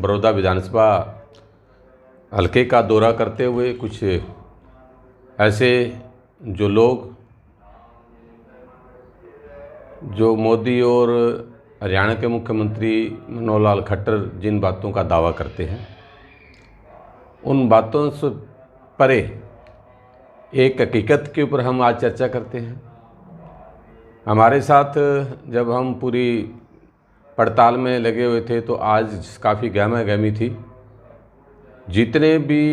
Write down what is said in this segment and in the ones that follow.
बड़ौदा विधानसभा हल्के का दौरा करते हुए कुछ ऐसे जो लोग जो मोदी और हरियाणा के मुख्यमंत्री मनोहर लाल खट्टर जिन बातों का दावा करते हैं, उन बातों से परे एक हकीकत के ऊपर हम आज चर्चा करते हैं। हमारे साथ जब हम पूरी पड़ताल में लगे हुए थे तो आज काफ़ी गहमा गहमी थी। जितने भी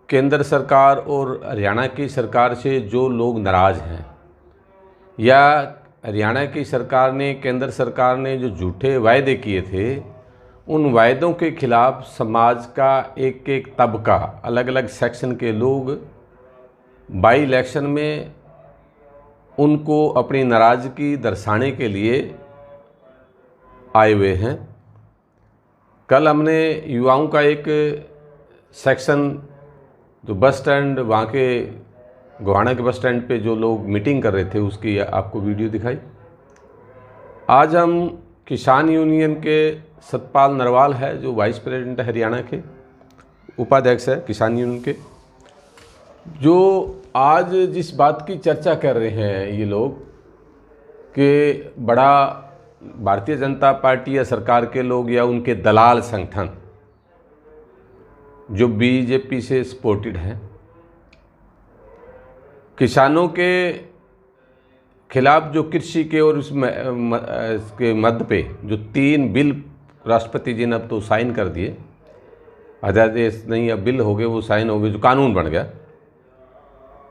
केंद्र सरकार और हरियाणा की सरकार से जो लोग नाराज़ हैं, या हरियाणा की सरकार ने, केंद्र सरकार ने जो झूठे वायदे किए थे, उन वायदों के खिलाफ समाज का एक एक तबका, अलग अलग सेक्शन के लोग बाई इलेक्शन में उनको अपनी नाराज़गी दर्शाने के लिए आए हुए हैं। कल हमने युवाओं का एक सेक्शन जो बस स्टैंड, वहाँ के गोहाना के बस स्टैंड पे जो लोग मीटिंग कर रहे थे, उसकी आपको वीडियो दिखाई। आज हम किसान यूनियन के सतपाल नरवाल है, जो वाइस प्रेसिडेंट है हरियाणा के, उपाध्यक्ष है किसान यूनियन के, जो आज जिस बात की चर्चा कर रहे हैं ये लोग कि बड़ा भारतीय जनता पार्टी या सरकार के लोग या उनके दलाल संगठन जो बीजेपी से सपोर्टेड हैं, किसानों के खिलाफ जो कृषि के और इसके मद पे जो 3 बिल राष्ट्रपति जी ने अब तो साइन कर दिए, अध्यादेश नहीं अब बिल हो गए, वो साइन हो गए, जो कानून बन गया।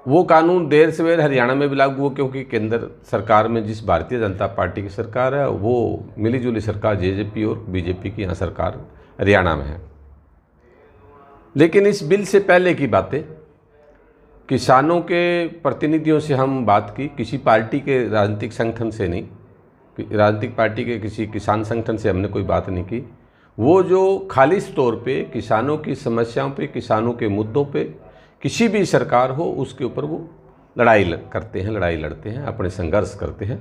वो कानून देर सवेर हरियाणा में भी लागू हुआ, क्योंकि केंद्र सरकार में जिस भारतीय जनता पार्टी की सरकार है वो मिलीजुली सरकार जेजेपी और बीजेपी की यहाँ सरकार हरियाणा में है। लेकिन इस बिल से पहले की बातें किसानों के प्रतिनिधियों से हम बात की, किसी पार्टी के राजनीतिक संगठन से नहीं, राजनीतिक पार्टी के किसी किसान संगठन से हमने कोई बात नहीं की। वो जो खालिस तौर पे किसानों की समस्याओं पे, किसानों के मुद्दों पे किसी भी सरकार हो उसके ऊपर वो लड़ाई करते हैं, लड़ाई लड़ते हैं, अपने संघर्ष करते हैं।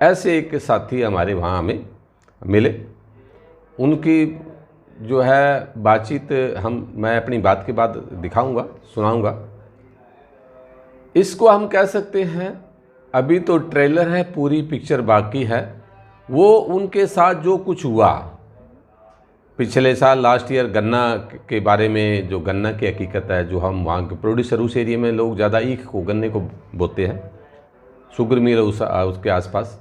ऐसे एक साथी हमारे वहाँ हमें मिले। उनकी जो है बातचीत मैं अपनी बात के बाद दिखाऊंगा, सुनाऊंगा। इसको हम कह सकते हैं, अभी तो ट्रेलर है, पूरी पिक्चर बाकी है। वो उनके साथ जो कुछ हुआ पिछले साल लास्ट ईयर गन्ना के बारे में, जो गन्ना की हकीकत है, जो हम वहाँ के प्रोड्यूसर, उस एरिया में लोग ज़्यादा ईख को, गन्ने को बोते हैं, शुगर मिल उसके आसपास,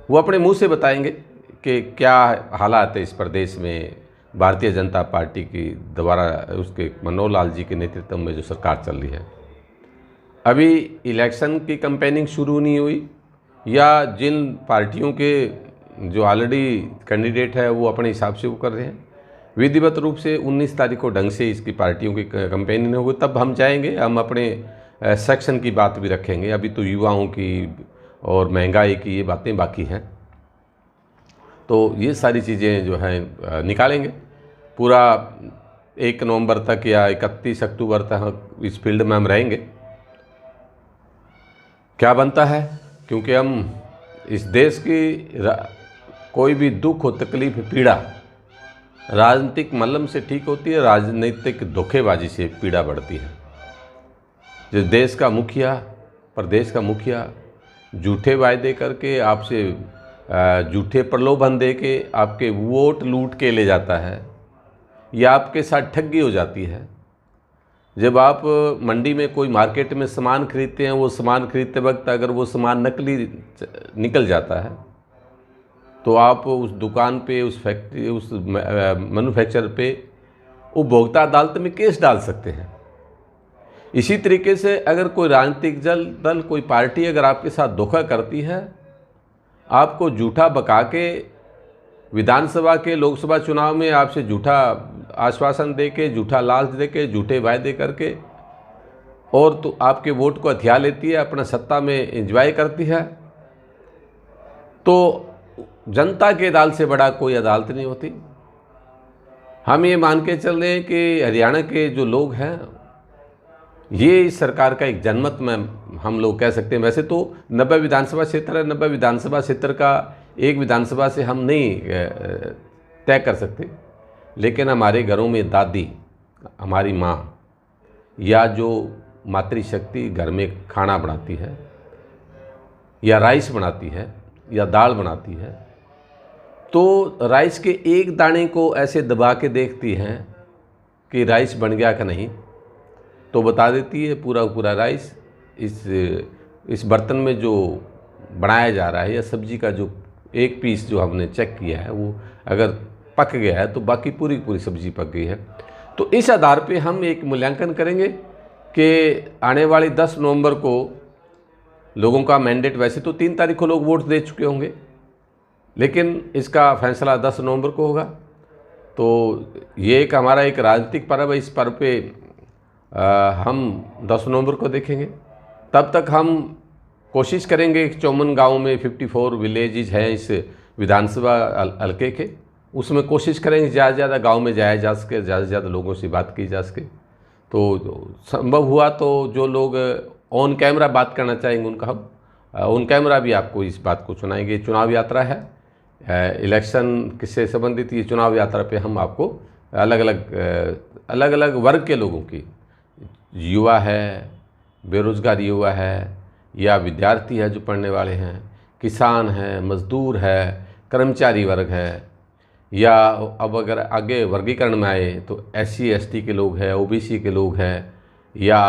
वो अपने मुंह से बताएंगे कि क्या हालात है इस प्रदेश में भारतीय जनता पार्टी की दोबारा उसके मनोहर लाल जी के नेतृत्व में जो सरकार चल रही है। अभी इलेक्शन की कैंपेनिंग शुरू नहीं हुई, या जिन पार्टियों के जो ऑलरेडी कैंडिडेट है वो अपने हिसाब से वो कर रहे हैं। विधिवत रूप से 19 तारीख को ढंग से इसकी पार्टियों की कैंपेनिंग होगी, तब हम जाएंगे, हम अपने सेक्शन की बात भी रखेंगे। अभी तो युवाओं की और महंगाई की ये बातें बाकी हैं, तो ये सारी चीज़ें जो हैं निकालेंगे। पूरा 1 नवंबर तक या 31 अक्टूबर तक इस फील्ड में हम रहेंगे। क्या बनता है, क्योंकि हम इस देश की कोई भी दुख हो, तकलीफ, पीड़ा राजनीतिक मल्लम से ठीक होती है, राजनीतिक धोखेबाजी से पीड़ा बढ़ती है। जिस देश का मुखिया, प्रदेश का मुखिया झूठे वायदे करके आपसे झूठे प्रलोभन दे के आपके वोट लूट के ले जाता है, या आपके साथ ठगी हो जाती है। जब आप मंडी में कोई मार्केट में सामान खरीदते हैं, वो सामान खरीदते वक्त अगर वो सामान नकली निकल जाता है तो आप उस दुकान पे, उस फैक्ट्री, उस मैन्युफैक्चर पे उपभोक्ता अदालत में केस डाल सकते हैं। इसी तरीके से अगर कोई राजनीतिक दल, कोई पार्टी अगर आपके साथ धोखा करती है, आपको झूठा बका के विधानसभा के, लोकसभा चुनाव में आपसे झूठा आश्वासन दे के, झूठा लालच दे के, झूठे वायदे करके, और तो आपके वोट को हथिया लेती है, अपना सत्ता में एंजॉय करती है, तो जनता के अदालत से बड़ा कोई अदालत नहीं होती। हम ये मान के चल रहे हैं कि हरियाणा के जो लोग हैं, ये इस सरकार का एक जनमत में हम लोग कह सकते हैं। वैसे तो 90 विधानसभा क्षेत्र है, 90 विधानसभा क्षेत्र का एक विधानसभा से हम नहीं तय कर सकते, लेकिन हमारे घरों में दादी, हमारी माँ या जो मातृशक्ति घर में खाना बनाती है या राइस बनाती है या दाल बनाती है, तो राइस के एक दाने को ऐसे दबा के देखती हैं कि राइस बन गया कि नहीं, तो बता देती है पूरा पूरा राइस इस बर्तन में जो बनाया जा रहा है या सब्जी का जो एक पीस जो हमने चेक किया है वो अगर पक गया है तो बाकी पूरी पूरी सब्जी पक गई है। तो इस आधार पे हम एक मूल्यांकन करेंगे कि आने वाली 10 नवंबर को लोगों का मैंडेट, वैसे तो 3 तारीख को लोग वोट दे चुके होंगे, लेकिन इसका फैसला 10 नवंबर को होगा। तो ये एक हमारा एक राजनीतिक पर्व है। इस पर्व पे हम 10 नवंबर को देखेंगे। तब तक हम कोशिश करेंगे कि चौमन गांव में 54 विलेजेस हैं इस विधानसभा हल्के के, उसमें कोशिश करेंगे ज़्यादा से ज़्यादा गाँव में जाया जा सके, ज़्यादा से ज़्यादा लोगों से बात की जा सके। तो संभव हुआ तो जो लोग ऑन कैमरा बात करना चाहेंगे उनका हम ऑन कैमरा भी आपको इस बात को सुनाएंगे। चुनाव यात्रा है, इलेक्शन किससे संबंधित, ये चुनाव यात्रा पे हम आपको अलग अलग वर्ग के लोगों की, युवा है, बेरोजगार युवा है या विद्यार्थी है जो पढ़ने वाले हैं, किसान हैं, मजदूर है, कर्मचारी वर्ग है, या अब अगर आगे वर्गीकरण में आए तो SC ST के लोग हैं, OBC के लोग हैं या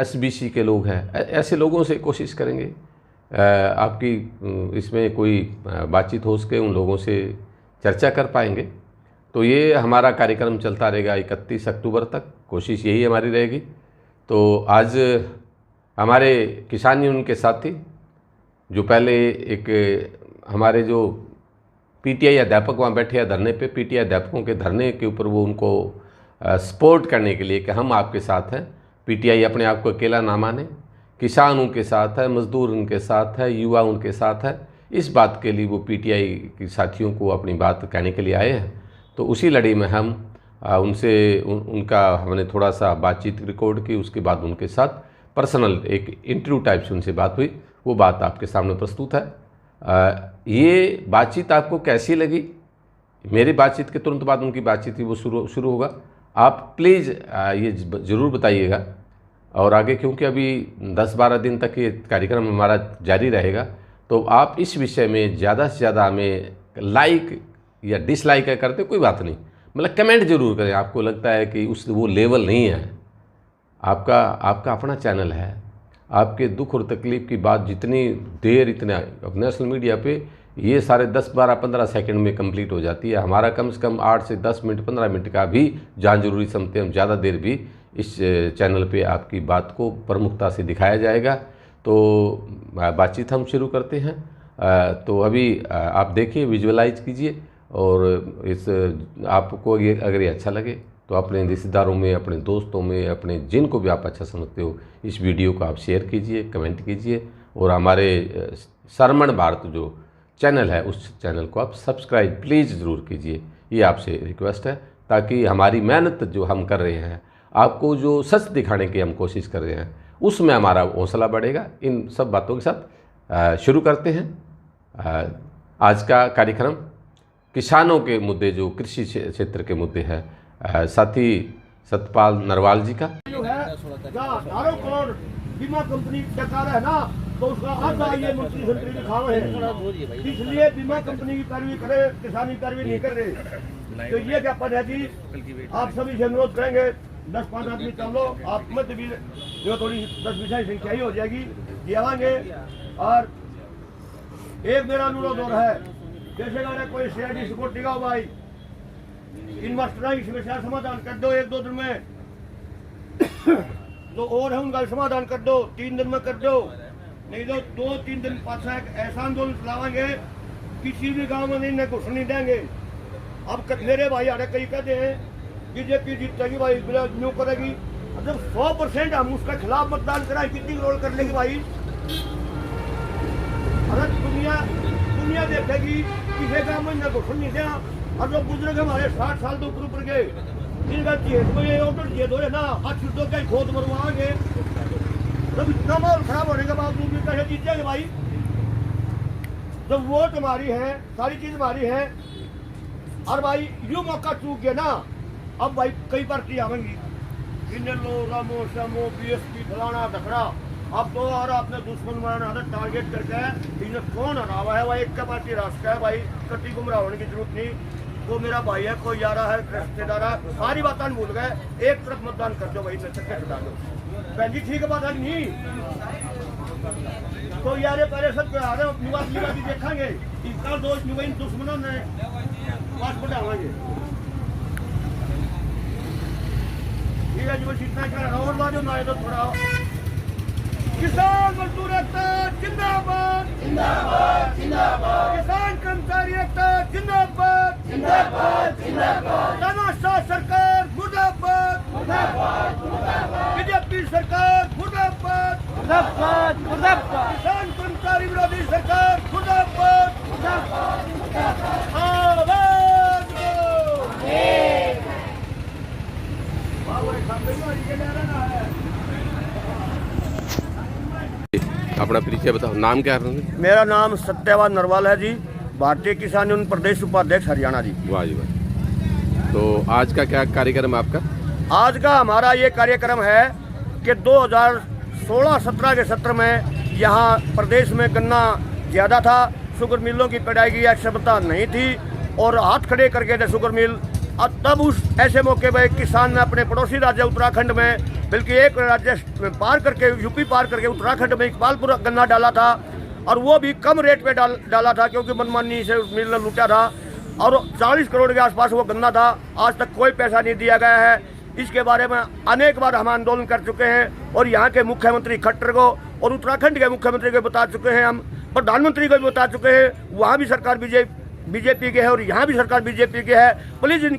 SBC के लोग हैं, ऐसे लोगों से कोशिश करेंगे आपकी इसमें कोई बातचीत हो सके, उन लोगों से चर्चा कर पाएंगे। तो ये हमारा कार्यक्रम चलता रहेगा 31 अक्टूबर तक, कोशिश यही हमारी रहेगी। तो आज हमारे किसान यूनियन के साथी जो पहले एक हमारे जो PTI अध्यापक वहाँ बैठे हैं धरने पे, PTI अध्यापकों के धरने के ऊपर वो उनको सपोर्ट करने के लिए कि हम आपके साथ हैं, PTI अपने आप को अकेला ना माने, किसान उनके साथ है, मजदूर उनके साथ है, युवा उनके साथ है, इस बात के लिए वो PTI के साथियों को अपनी बात कहने के लिए आए हैं। तो उसी लड़ी में हम उनसे उनका हमने थोड़ा सा बातचीत रिकॉर्ड की, उसके बाद उनके साथ पर्सनल एक इंटरव्यू टाइप से उनसे बात हुई, वो बात आपके सामने प्रस्तुत है। ये बातचीत आपको कैसी लगी? मेरी बातचीत के तुरंत बाद उनकी बातचीत थी वो शुरू होगा। आप प्लीज़ ये ज़रूर बताइएगा। और आगे क्योंकि अभी 10-12 दिन तक ये कार्यक्रम हमारा जारी रहेगा, तो आप इस विषय में ज़्यादा से ज़्यादा हमें लाइक या डिसलाइक करते कोई बात नहीं, मतलब कमेंट ज़रूर करें। आपको लगता है कि वो लेवल नहीं है, आपका अपना चैनल है, आपके दुख और तकलीफ़ की बात जितनी देर इतना नेशनल मीडिया पे ये सारे 10-12-15 सेकंड में कंप्लीट हो जाती है। हमारा कम से कम 8 से 10 मिनट 15 मिनट का भी जहाँ जरूरी समझते हैं हम ज़्यादा देर भी इस चैनल पे आपकी बात को प्रमुखता से दिखाया जाएगा। तो बातचीत हम शुरू करते हैं। तो अभी आप देखिए, विजुअलाइज कीजिए, और इस आपको ये अगर ये अच्छा लगे तो अपने रिश्तेदारों में, अपने दोस्तों में, अपने जिनको भी आप अच्छा समझते हो, इस वीडियो को आप शेयर कीजिए, कमेंट कीजिए, और हमारे सरमण भारत जो चैनल है उस चैनल को आप सब्सक्राइब प्लीज़ ज़रूर कीजिए। ये आपसे रिक्वेस्ट है, ताकि हमारी मेहनत जो हम कर रहे हैं, आपको जो सच दिखाने की हम कोशिश कर रहे हैं, उसमें हमारा हौसला बढ़ेगा। इन सब बातों के साथ शुरू करते हैं आज का कार्यक्रम। किसानों के मुद्दे, जो कृषि क्षेत्र के मुद्दे हैं, साथी सतपाल नरवाल जी का जो है 11 करोड़ बीमा कंपनी सरकार है ना, तो उसका आधा ये मंत्री लिखा है, इसलिए बीमा कंपनी की पैरवी करे, किसानी पैरवी नहीं कर रहे। तो ये क्या पद है जी, आप सभी से अनुरोध करेंगे 10-5 आदमी चल लो, आप मत भी जो थोड़ी 10-20 संख्या ही हो जाएगी, ये आएंगे। और एक मेरा अनुरोध और है, जैसे अगर कोई CID सिक्योरिटी का भाई इन्वेस्टर की समस्या समाधान कर दो 1-2 दिन में, तो और हम उनका समाधान कर दो 3 दिन में कर दो, नहीं तो 2-3 दिन पाछा एक ऐसा आंदोलन चलावेंगे, किसी भी गांव में नहीं घुस नहीं देंगे। अब मेरे भाई आरे कई कहते हैं बीजेपी जीतेगी भाई, न्यू करेगी, मतलब 100% हम उसके खिलाफ मतदान कराएं, कितनी रोल कर लेगी भाई। अगर दुनिया देखेगी किसी गांव में न घुस नहीं दिया, और जो बुजुर्ग हमारे 60 साल तो ऊपर गए, इनका चेत हो ना, अच्छी तो क्या खोद मरवाएंगे, तब इतना माहौल खराब होने के बावजूद भी कैसे जीतेंगे भाई। जब वोट हमारी है, सारी चीज हमारी है, और भाई यूं मौका चूक गया ना, अब भाई कई पार्टी आवेंगी, इनेलो रामो श्यामो बीएसपी फलाना ढकड़ा, अब तो और अपने दुश्मन बनाना टारगेट करके इन्हें कौन हरावा है, भाई एक का पार्टी राष्ट्र है, भाई कट्टी गुमराह होने की जरूरत नहीं, वो मेरा भाई है, कोई यारा है, रिश्तेदार है, सारी बातें भूल गए, एक तरफ मतदान कर दो भाई, चक्के हटा दो। बहन जी ठीक है बात नहीं तो यारे पहले सब आ रहे निवास निवासी देखेंगे, कल दो दुश्मनों ने पास बढ़ावाएंगे। ठीक है जी, बस इतना कर और बाजू ना तो थोड़ा किसान मजदूर एकता जिंदाबाद जिंदाबाद जिंदाबाद, किसान कर्मचारी एकता जिंदाबाद जिंदाबाद जिंदाबाद, तानाशाह सरकार मुर्दाबाद मुर्दाबाद मुर्दाबाद, बीजेपी सरकार मुर्दाबाद मुर्दाबाद मुर्दाबाद, किसान कर्मचारी विरोधी सरकार मुर्दाबाद मुर्दाबाद मुर्दाबाद, आवाज दो। अपना परिचय बताओ, नाम क्या है? मेरा नाम सत्यवान नरवाल है जी, भारतीय किसान यूनियन प्रदेश उपाध्यक्ष हरियाणा जी। वाह जी वाह। तो आज का क्या कार्यक्रम है आपका? आज का हमारा ये कार्यक्रम है कि 2016-17 के सत्र में यहाँ प्रदेश में गन्ना ज़्यादा था, शुगर मिलों की पिटाई की क्षमता नहीं थी और हाथ खड़े कर गए थे शुगर मिल। और तब उस ऐसे मौके पर किसान ने अपने पड़ोसी राज्य उत्तराखंड में, बल्कि एक राज्य पार करके यूपी पार करके उत्तराखंड में इकबालपुर गन्ना डाला था, और वो भी कम रेट पे डाला था क्योंकि मनमानी से मिल ने लूटा था, और 40 करोड़ के आसपास वो गन्ना था। आज तक कोई पैसा नहीं दिया गया है। इसके बारे में अनेक बार हम आंदोलन कर चुके हैं और यहाँ के मुख्यमंत्री खट्टर को और उत्तराखंड के मुख्यमंत्री को बता चुके हैं, हम प्रधानमंत्री को भी बता चुके हैं। वहाँ भी सरकार बीजेपी के है और यहाँ भी सरकार बीजेपी के है। प्लीज इन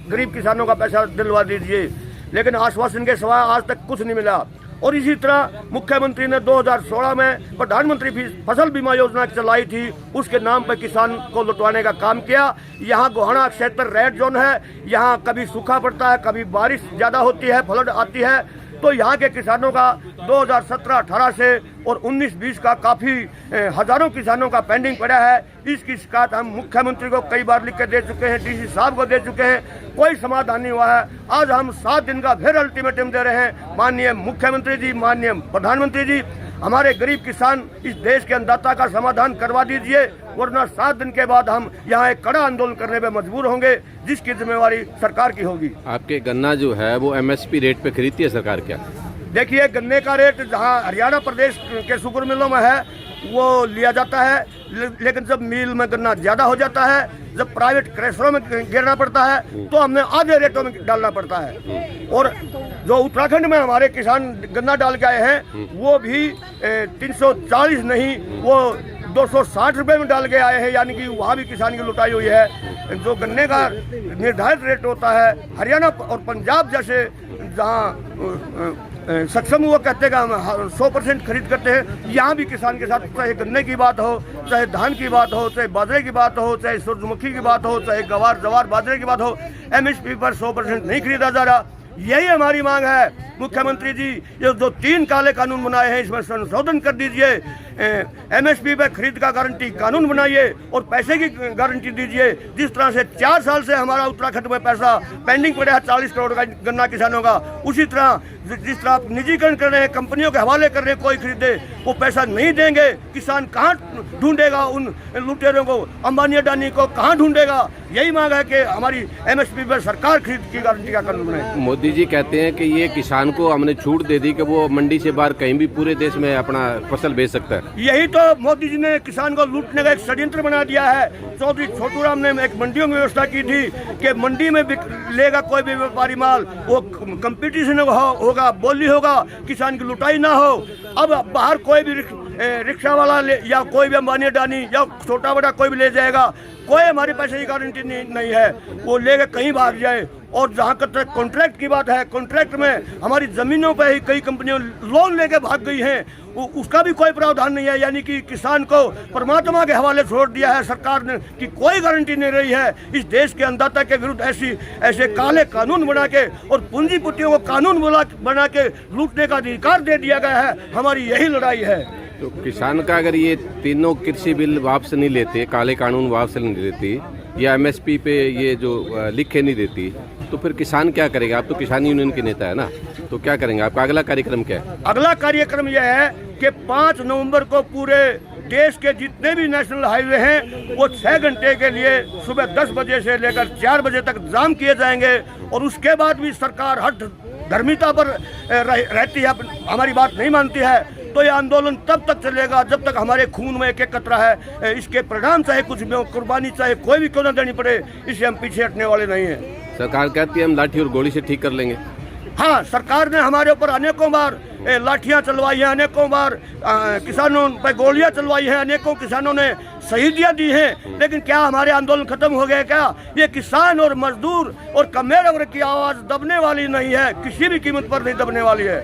गरीब किसानों का पैसा दिलवा दीजिए, लेकिन आश्वासन के सिवा आज तक कुछ नहीं मिला। और इसी तरह मुख्यमंत्री ने 2016 में प्रधानमंत्री फसल बीमा योजना चलाई थी, उसके नाम पर किसान को लुटवाने का काम किया। यहाँ गोहाना क्षेत्र रेड जोन है, यहाँ कभी सूखा पड़ता है, कभी बारिश ज़्यादा होती है, फ्लड आती है, तो यहाँ के किसानों का 2017-18 से और 19-20 का काफ़ी हजारों किसानों का पेंडिंग पड़ा है। इसकी शिकायत हम मुख्यमंत्री को कई बार लिख के दे चुके हैं, डीसी साहब को दे चुके हैं, कोई समाधान नहीं हुआ है। आज हम 7 दिन का फिर अल्टीमेटम दे रहे हैं। माननीय मुख्यमंत्री जी, माननीय प्रधानमंत्री जी, हमारे गरीब किसान इस देश के अन्नदाता का समाधान करवा दीजिए, वरना 7 दिन के बाद हम यहाँ एक कड़ा आंदोलन करने पे मजबूर होंगे, जिसकी जिम्मेवारी सरकार की होगी। आपके गन्ना जो है वो MSP रेट पे खरीदती है सरकार क्या? देखिए, गन्ने का रेट जहाँ हरियाणा प्रदेश के शुगर मिलों में है वो लिया जाता है, लेकिन जब मिल में गन्ना ज़्यादा हो जाता है, जब प्राइवेट क्रैशरों में गिरना पड़ता है, तो हमने आधे रेटों में डालना पड़ता है। और जो उत्तराखंड में हमारे किसान गन्ना डाल के आए हैं वो भी 340 नहीं, वो 260 रुपये में डाल के आए हैं, यानी कि वहाँ भी किसान की लुटाई हुई है। जो गन्ने का निर्धारित रेट होता है हरियाणा और पंजाब जैसे जहाँ सक्षम हुआ कहते हैं हम 100% खरीद करते हैं, यहाँ भी किसान के साथ चाहे गन्ने की बात हो, चाहे धान की बात हो, चाहे बाजरे की बात हो, चाहे सूरजमुखी की बात हो, चाहे गवार जवार बाजरे की बात हो, MSP पर 100% नहीं खरीदा जा रहा। यही हमारी मांग है। मुख्यमंत्री जी, ये जो 3 काले कानून बनाए हैं इसमें संशोधन कर दीजिए, MSP पे खरीद का गारंटी कानून बनाइए और पैसे की गारंटी दीजिए। जिस तरह से 4 साल से हमारा उत्तराखंड में पैसा पेंडिंग पड़ा है 40 करोड़ का गन्ना किसानों का, उसी तरह जिस तरह आप निजीकरण कर रहे हैं, कंपनियों के हवाले कर रहे हैं, कोई खरीदे वो पैसा नहीं देंगे, किसान कहाँ ढूंढेगा उन लुटेरों को, अंबानी अडानी को कहाँ ढूंढेगा। यही मांग है कि हमारी MSP पर सरकार खरीद की गारंटी का कानून बनाए। मोदी जी कहते हैं कि ये किसान को हमने छूट दे दी कि वो मंडी से बाहर कहीं भी पूरे देश में अपना फसल बेच सकता है। यही तो मोदी जी ने किसान को लूटने का एक षड्यंत्र बना दिया है। चौधरी छोटू राम ने एक मंडियों की व्यवस्था की थी कि मंडी में लेगा कोई भी व्यापारी माल, वो कंपटीशन होगा, बोली होगा, किसान की लुटाई ना हो। अब बाहर कोई भी रिक्शा वाला या कोई भी अंबानी अडानी या छोटा बड़ा कोई भी ले जाएगा, कोई हमारे पैसे की गारंटी नहीं है, वो लेकर कहीं भाग जाए। और जहाँ तक कॉन्ट्रैक्ट की बात है, कॉन्ट्रैक्ट में हमारी ज़मीनों पर ही कई कंपनियां लोन लेके भाग गई हैं, उसका भी कोई प्रावधान नहीं है। यानी कि किसान को परमात्मा के हवाले छोड़ दिया है सरकार ने, कि कोई गारंटी नहीं रही है। इस देश के अन्नदाता के विरुद्ध ऐसे काले कानून बना के और पूंजीपतियों को कानून बना के लूटने का अधिकार दे दिया गया है। हमारी यही लड़ाई है। तो किसान का अगर ये तीनों कृषि बिल वापस नहीं लेते, काले कानून वापस नहीं लेते, या एमएसपी पे ये जो लिख के नहीं देती, तो फिर किसान क्या करेगा? आप तो किसान यूनियन के नेता है ना, तो क्या करेंगे? आपका अगला कार्यक्रम क्या है? अगला कार्यक्रम यह है कि 5 नवंबर को पूरे देश के जितने भी नेशनल हाईवे हैं वो 6 घंटे के लिए सुबह 10 बजे से लेकर 4 बजे तक जाम किए जाएंगे। और उसके बाद भी सरकार हट धर्मिता पर रहती है, हमारी बात नहीं मानती है, तो ये आंदोलन तब तक चलेगा जब तक हमारे खून में एक एक कतरा है। इसके परिणाम चाहे कुछ भी हो, कुर्बानी चाहे कोई भी क्यों ना देनी पड़े, इससे हम पीछे हटने वाले नहीं हैं। सरकार कहती है हम लाठी और गोली से ठीक कर लेंगे। हाँ, सरकार ने हमारे ऊपर अनेकों बार लाठियां चलवाई हैं, अनेकों बार किसानों पर गोलियां चलवाई हैं, अनेकों किसानों ने शहीदियां दी हैं, लेकिन क्या हमारे आंदोलन खत्म हो गए? क्या ये किसान और मजदूर और कमेर वर्ग की आवाज़ दबने वाली नहीं है, किसी भी कीमत पर नहीं दबने वाली है।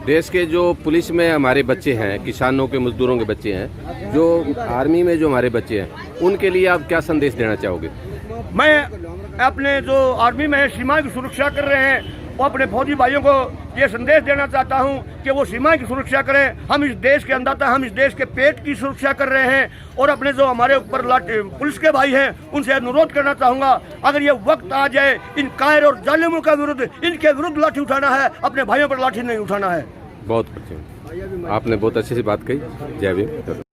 देश के जो पुलिस में हमारे बच्चे हैं, किसानों के, मजदूरों के बच्चे हैं, जो आर्मी में जो हमारे बच्चे हैं, उनके लिए आप क्या संदेश देना चाहोगे? मैं अपने जो आर्मी में सीमा की सुरक्षा कर रहे हैं वो अपने फौजी भाइयों को ये संदेश देना चाहता हूं कि वो सीमा की सुरक्षा करें। हम इस देश के अंदर, हम इस देश के पेट की सुरक्षा कर रहे हैं। और अपने जो हमारे ऊपर पुलिस के भाई हैं उनसे अनुरोध करना चाहूँगा, अगर ये वक्त आ जाए इन कायर और जालिमों का विरुद्ध, इनके विरुद्ध लाठी उठाना है, अपने भाइयों पर लाठी नहीं उठाना है। बहुत अच्छे, आपने बहुत अच्छे से बात कही। जय भीम।